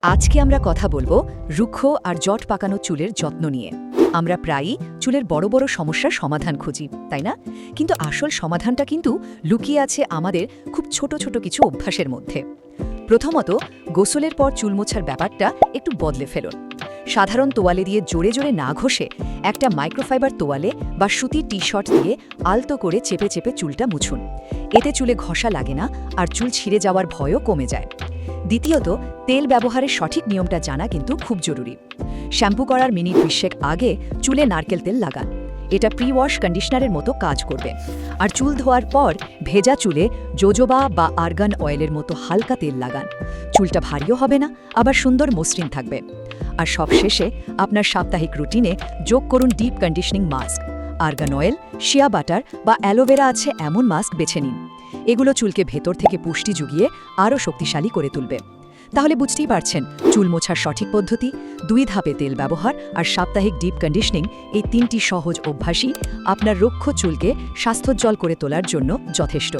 আজকে আমরা কথা বলবো রুক্ষ আর জট পাকানো চুলের যত্ন নিয়ে। আমরা প্রায়ই চুলের বড় বড় সমস্যার সমাধান খুঁজি, তাই না? কিন্তু আসল সমাধানটা কিন্তু লুকিয়ে আছে আমাদের খুব ছোট ছোট কিছু অভ্যাসের মধ্যে। প্রথমত, গোসলের পর চুল মোছার ব্যাপারটা একটু বদলে ফেলুন। সাধারণ তোয়ালে দিয়ে জোরে জোরে না ঘষে একটা মাইক্রোফাইবার তোয়ালে বা সুতির টি-শার্ট দিয়ে আলতো করে চেপে চেপে চুলটা মুছুন। এতে চুলে ঘষা লাগে না আর চুল ছিঁড়ে যাওয়ার ভয়ও কমে যায়। দ্বিতীয়ত, তেল ব্যবহারের সঠিক নিয়মটা জানা কিন্তু খুব জরুরি। শ্যাম্পু করার মিনিট 20 আগে চুলে নারকেল তেল লাগান। এটা প্রি ওয়াশ কন্ডিশনারের মতো কাজ করবে। আর চুল ধোয়ার পর ভেজা চুলে জোজোবা বা আর্গান অয়েলের মতো হালকা তেল লাগান। চুলটা ভারীও হবে না, আবার সুন্দর মসৃণ থাকবে। আর সবশেষে আপনার সাপ্তাহিক রুটিনে যোগ করুন deep conditioning mask. Argan oil, shea butter বা অ্যালোভেরা আছে এমন মাস্ক বেছে নিন। এগুলো চুলকে ভেতর থেকে পুষ্টি জুগিয়ে আরও শক্তিশালী করে তুলবে। তাহলে বুঝতেই পারছেন, চুল মোছার সঠিক পদ্ধতি, 2 ধাপে তেল ব্যবহার আর সাপ্তাহিক ডিপ কন্ডিশনিং, এই 3টি সহজ অভ্যাসই আপনার রুক্ষ চুলকে স্বাস্থ্যোজ্জ্বল করে তোলার জন্য যথেষ্ট।